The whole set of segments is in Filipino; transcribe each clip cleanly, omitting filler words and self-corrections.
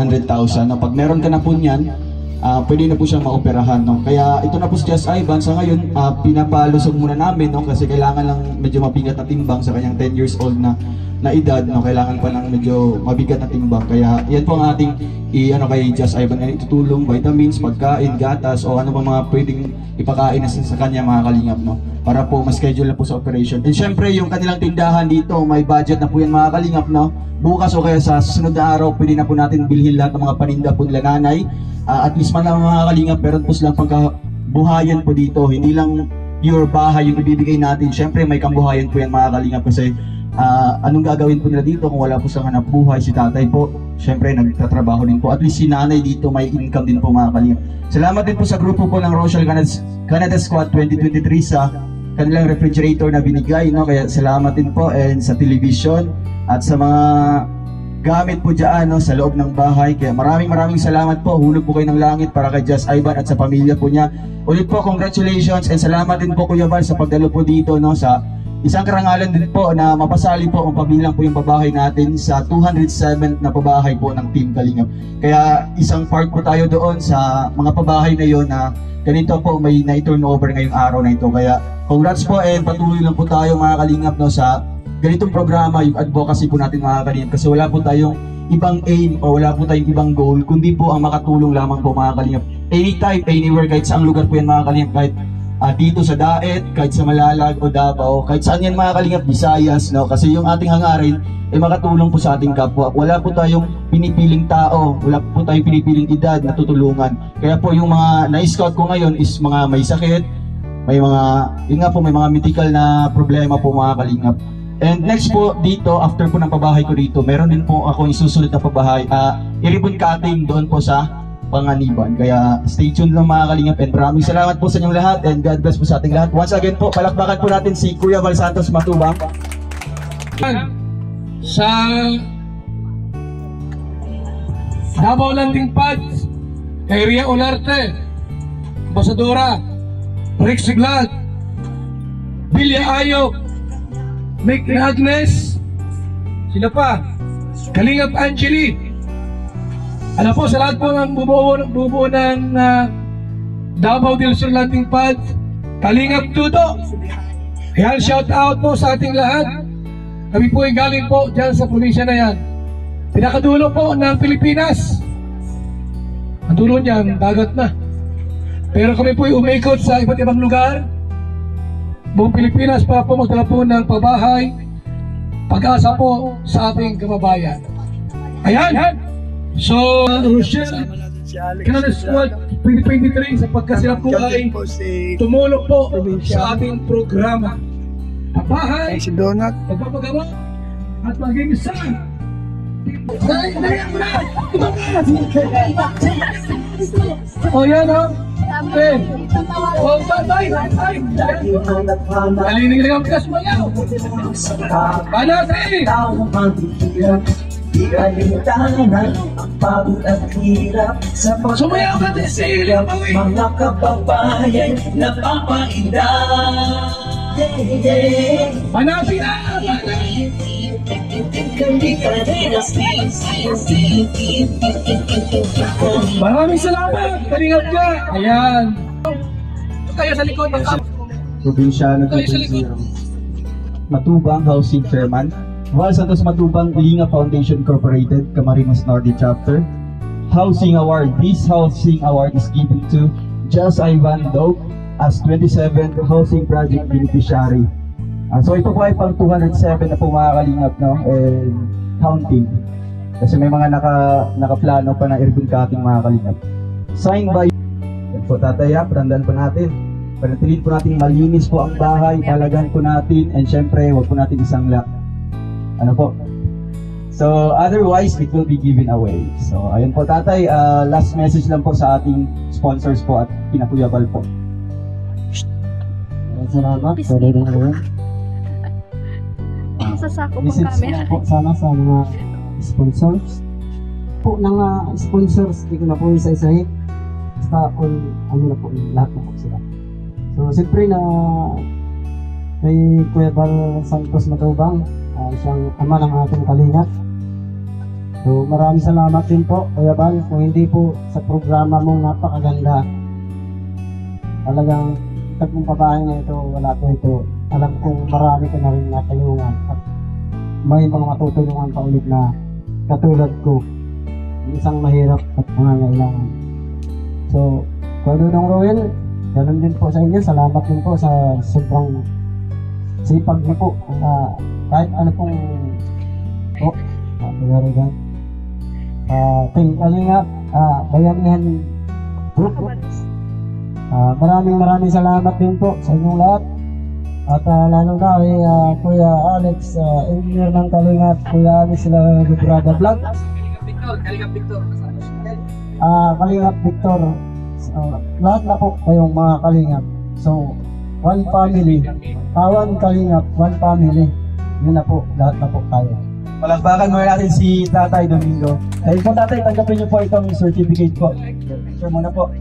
100,000. No? Pag meron ka na po niyan, pwede na po siyang maoperahan. No? Kaya ito na po si Just Ivan. Sa ngayon, pinapalusog muna namin, no? Kasi kailangan lang medyo mabigat na timbang sa kanyang 10 years old na edad. No? Kailangan pa ng medyo mabigat na timbang. Kaya yan po ang ating kay Just Ivan. Itutulong, vitamins, pagkain, gatas, o ano pa mga pwedeng ipakain na sa kanya mga kalingap. No? Para po ma-schedule na po sa operation. And syempre, yung kanilang tindahan dito, may budget na po yan mga kalingap. No? Bukas o kaya sa susunod na araw, pwede na po natin bilhin lahat ng mga paninda po nila nanay. At least man lang mga kalingap, meron po silang pagkabuhayan po dito. Hindi lang pure bahay yung ibibigay natin. Syempre, may kambuhayan po yan mga kalingap kasi anong gagawin po nila dito kung wala po sa hanap buhay? Si tatay po, syempre nagtatrabaho din po. At least si nanay dito may income din po mga kalingap. Salamat din po sa grupo po ng Rochelle Canada Squad 2023 sa kanilang refrigerator na binigay. No? Kaya salamat din po, and sa television at sa mga gamit po dyan, no, sa loob ng bahay. Kaya maraming salamat po. Hulog po kayo ng langit para kay Just Ivan at sa pamilya po niya. Ulit po, congratulations, and salamat din po Kuya Val sa pagdalo po dito, no, sa isang karangalan din po na mapasali po ang pabilang po yung pabahay natin sa 207 na pabahay po ng Team Kalingap. Kaya isang part po tayo doon sa mga pabahay na yon na ganito po may na-turnover ngayong araw na ito. Kaya congrats po, and patuloy lang po tayo mga Kalingap, no, sa ganitong programa, yung advocacy po natin mga Kalingap, kasi wala po tayong ibang aim o wala po tayong ibang goal kundi po ang makatulong lamang po mga Kalingap. Anytime, anywhere, kahit saang lugar po yan mga Kalingap, kahit dito sa Daet, kahit sa Malalag o Davao, kahit saan yan mga Kalingap, Visayas, no? Kasi yung ating hangarin ay makatulong po sa ating kapwa. Wala po tayong pinipiling tao, wala po tayong pinipiling edad na tutulungan. Kaya po yung mga na-scout ko ngayon is mga may sakit, may mga, yun nga po, may mga medical na problema po mga Kalingap. And next po dito, after po ng pabahay ko dito, meron din po ako isusunod na pabahay, i-ribbon cutting doon po sa Panganiban. Kaya stay tuned lang mga Kalingap, and maraming salamat po sa inyong lahat, and God bless po sa ating lahat. Once again po, palakpakan po natin si Kuya Val Santos Matubang. Sa Davao Landing Pad, kay Ria Olarte, Ambasadora, Rick Siglag, Bilya Ayok, Mick Agnes, sila pa, Kalingap Angeli. Ano po, sa lahat po ng bubuo ng Davao del Sur Landing Pad, Kalingap Tuto. Ayan, shout out po sa ating lahat. Kami po ay galing po dyan sa probinsya na yan. Pinakadulo po ng Pilipinas. Ang dulo niyan, dagat na. Pero kami po ay umikot sa iba't ibang lugar. Buong Pilipinas para po magdala po ng pabahay, pag-asa po sa ating kababayan. Ayan! So, Rochelle Canada Squad 2023, sapagkat sila po ay tumulong po sa ating programa. Pabahay, pagpapagawa, at maging isa. O yan o. O tatay. Nalinig lang ang pikas mo yan. Panatay. Sumayaw ka din sa ilang mga kababayan na papainda. Manapin na! Maraming salamat! Kalingap ka! Ayan! Tayo sa likod ng Probinsyano 2.0 Matubang Housing Chairman, Val Santos Matubang Linga Foundation Incorporated, Camarines Norte Chapter. Housing Award. This Housing Award is given to Just Ivan Dope as 27th Housing Project Beneficiary. So ito po ay pang 207 na po mga Kalingap, no? And counting. Kasi may mga nakaplano pa na ribbon cutting mga Kalingap. Signed by po tataya, tandaan po natin. Panatilin po natin malinis po ang bahay, palagahan po natin, and syempre huwag po natin isang ano po. So otherwise it will be given away. So ayun po tatay, last message lang po sa ating sponsors po at Kuya Val po. Salamat, pwede rin gawin. Sasako pong camera. Po sana sa mga sponsors. Po ng sponsors, hindi ko na po isa-isahin. Basta ano na po, lahat na po sila. So siyempre na kay Kuya Val Santos Matubang, siyang ama ng ating Kalingap. So maraming salamat din po, Kuya Bal. Kung hindi po sa programa mong napakaganda, talagang tagong babae na ito, wala po ito. Alam kong marami ka na rin natayungan at may mga matutulungan pa ulit na katulad ko, isang mahirap at pangangailangan. So, Dudong Roel, ganun din po sa inyo. Salamat din po sa sobrang sipag niyo po. Kahit ano pong Team Kalinga, Bayanihan Group. Maraming salamat din po sa inyong lahat. At lalo na kay Kuya Alex, engineer ng Kalinga, Kuya Alex sila Gubrada Vlog. Kalingap Victor. Lahat na po kayong mga Kalingap. So, one family. One Kalingap, one family. Yun na po, lahat na po tayo. Palakpakan muna natin si Tatay Domingo. Dahil po tatay, tanggapin niyo po itong certificate po. Picture muna po.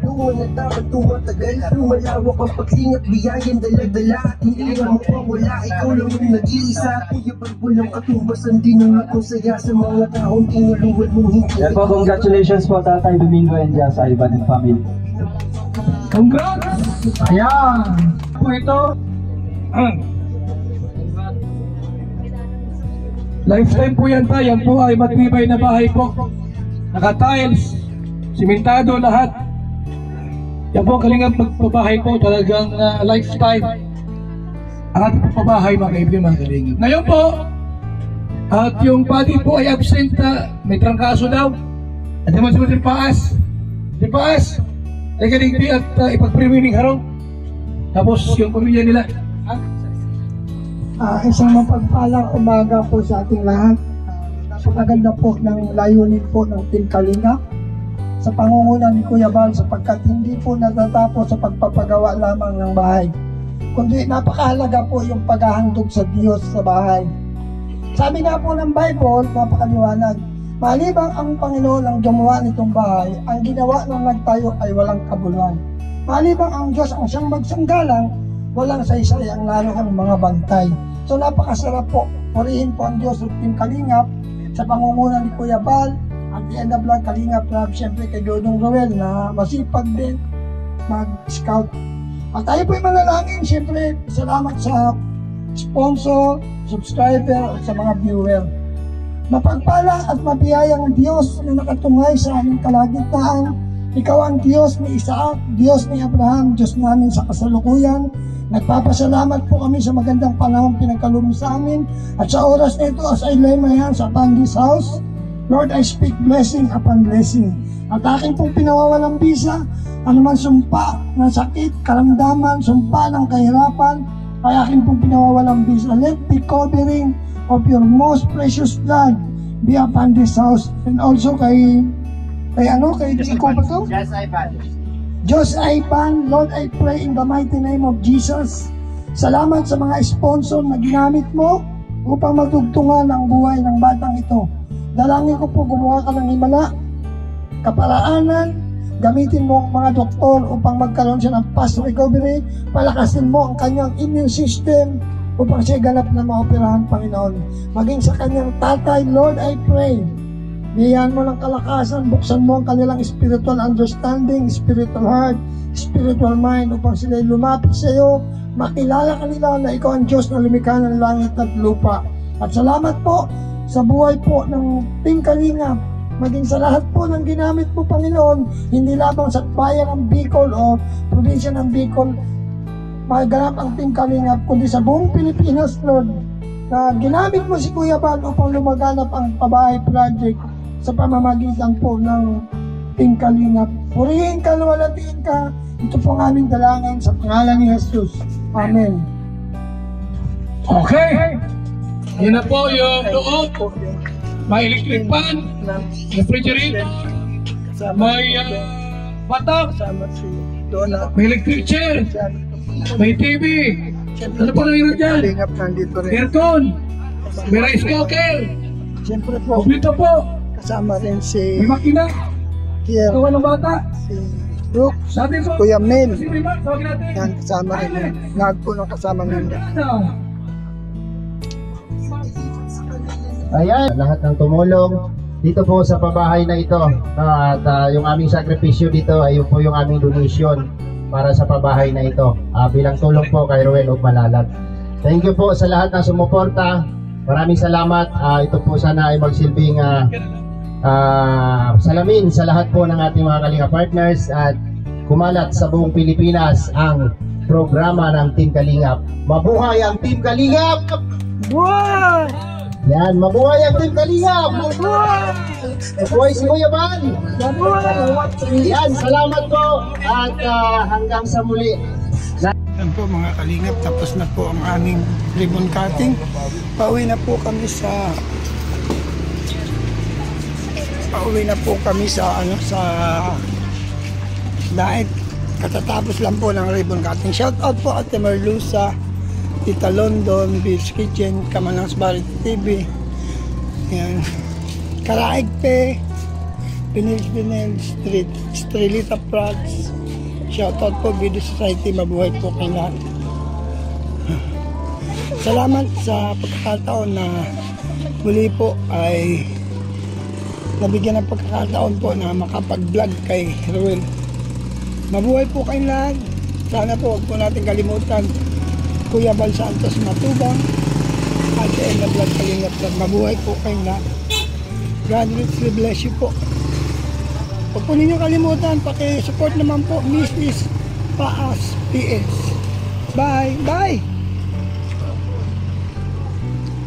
Tungo na dapat tumatagal, lumalawak ang pagsingat, biyayan dala-dala at hindi na mapawala, ikaw lang yung nag-iisa. Kuya Balbulang katumbasan din ang akong saya sa mga taong tinulungan mong hindi. Yan po, congratulations po Tatay Domingo and Jazz Ivan and family. Congrats! Ayan! Po ito. Lifetime po yan tayo. Yan po ay matibay na bahay po. Naka-tiles, simentado lahat. Yan po Kalingap pagpabahay po. Talagang lifetime. Ang ating pagpabahay mga kaibigan, mga Kalingap. Ngayon po, at yung pati po ay absent na may trangkaso daw. At naman si Paas. Si Paas, ay kaligpi at ipag-prewinning harong. Tapos yung pamilya nila. Isang mapagpalang umaga po sa ating lahat. Napakaganda po ng layunin po ng Team Kalinga sa pangunguna ni Kuya Bal, sapagkat hindi po natatapos sa pagpapagawa lamang ng bahay, kundi napakahalaga po yung paghahandog sa Diyos sa bahay. Sabi nga po ng Bible, napakaliwanag, malibang ang Panginoon ang gumawa nitong bahay, ang ginawa ng nagtayo ay walang kabuluhan. Malibang ang Diyos ang siyang magsanggalang, walang saysay ang lalo ang mga bantay. So napakasarap po, purihin po ang Diyos at Team Kalingap sa pangunguna ni Kuya Bal, at the end of vlog Kalingap Lab, syempre kay Dudong Roel na masipag din mag-scout. At tayo po'y manalangin, syempre salamat sa sponsor, subscriber at sa mga viewer. Mapagpala at mabiyayang Diyos na nakatungay sa aming kalagitnaan. Ikaw ang Diyos ni Isaac, Diyos ni Abraham, Diyos namin sa kasalukuyan. Nagpapasalamat po kami sa magandang panahon pinagkaloob sa amin. At sa oras na ito, as I lay my hands upon this house, Lord, I speak blessing upon blessing. At aking pong pinawawalang bisa, anuman sumpa ng sakit, karamdaman, sumpa ng kahirapan, ay aking pong pinawawalang bisa. Let the covering of your most precious blood be upon this house. And also kay Chico ba to? Diyos Ivan, Lord, I pray in the mighty name of Jesus. Salamat sa mga sponsor na ginamit mo upang magtugtungan ang buhay ng batang ito. Dalangin ko po gumawa ka ng himala, kaparaanan, gamitin mo ang mga doktor upang magkaroon siya ng fast recovery, palakasin mo ang kanyang immune system upang siya ganap na maoperahan, Panginoon. Maging sa kanyang tatay, Lord, I pray, bigyan mo ng kalakasan, buksan mo ang kanilang spiritual understanding, spiritual heart, spiritual mind upang sila lumapit sa iyo, makilala kanila na ikaw ang Diyos na lumikha ng langit at lupa. At salamat po sa buhay po ng Team Kalinga, maging sa lahat po ng ginamit mo, Panginoon, hindi lamang sa bayan ng Bicol o probinsya ng Bicol maganap ang Team Kalinga, kundi sa buong Pilipinas, Lord, na ginamit mo si Kuya Bal upang lumaganap ang pabahay project sa pamamagitan po ng Team Kalinga. Purihin ka, luwalatiin ka. Ito po ang aming dalangin sa pangalan ni Jesus. Amen. Okay. Yan na po yung loob. May electric fan, refrigerator, may batak, may electric chair, may TV. Ano pa lang yun dyan? Aircon, may rice cooker. Siyempre po, Dito po, kasama rin si may makina. Kier, Gawa ng bata. si Brooks, Dati po, Kuya Mel. si Rima, tawagin natin. Yan, kasama rin yun. Lahat po ng kasama nila. Ayan, lahat ng tumulong dito po sa pabahay na ito. At yung aming sakripisyo dito ay yun po yung aming donation para sa pabahay na ito. Bilang tulong po kay Ruel of Malalag. Thank you po sa lahat ng sumuporta. Maraming salamat. Ito po sana ay magsilbing salamin sa lahat po ng ating mga Kalinga partners at kumalat sa buong Pilipinas ang programa ng Team Kalingap. Mabuhay ang Team Kalingap! Buhay! Yan, mabuhay ang Team Kalingap! Buhay! Mabuhay si Kuya Bal! Buhay! Yan, salamat po at hanggang sa muli. Yan po mga kalingap, tapos na po ang aming ribbon cutting. Pauwi na po kami sa Daig. Katatapos lang po ng ribbon cutting. Shout out po Ate Merlusa, Tita London, Beach Kitchen, Kamanang Variety TV. Yan. Karaig pe, Pinil, Strelita Prats. Shoutout po Video Society, mabuhay po kayo lahat. Salamat sa pagkakataon na muli po ay nabigyan ng pagkakataon po na makapag-vlog kay Ruel. Mabuhay po kayo lahat. Sana po huwag po natin kalimutan Kuya Bal Santos Matubang at Ella Vlog Kalingap. Mabuhay po kayo lahat. God richly bless you po. Huwag po ninyo kalimutan, paki-support naman po Mrs. Paas PS. Bye! Bye!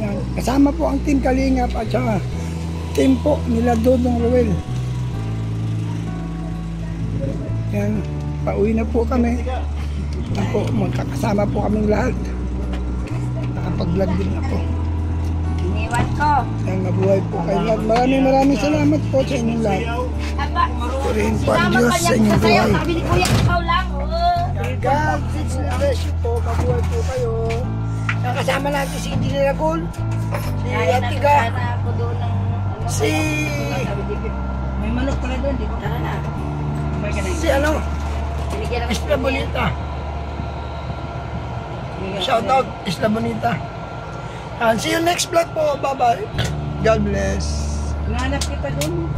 Yan. Kasama po ang Team Kalingap at saka team po nila Dodong Ruel. Yan. Pauwi na po kami. Yan po, magkakasama po kaming lahat. Nakapag-vlog din ako. Iniwan ko. Yan, mabuhay po kayo lahat. Maraming salamat po sa inyong lahat. Purihin po ang Diyos sa inyong buhay. Sabi ni Kuya, ikaw lang. God, bless you po. Mabuhay po kayo. Nakasama natin si Indy Nilagol, si Atiga, si... May manok pala doon, di ba? Tara na. Si ano? Isla Bonita. Shout out, Isla Bonita. And see you next vlog po. Bye-bye. God bless. Nanap kita doon.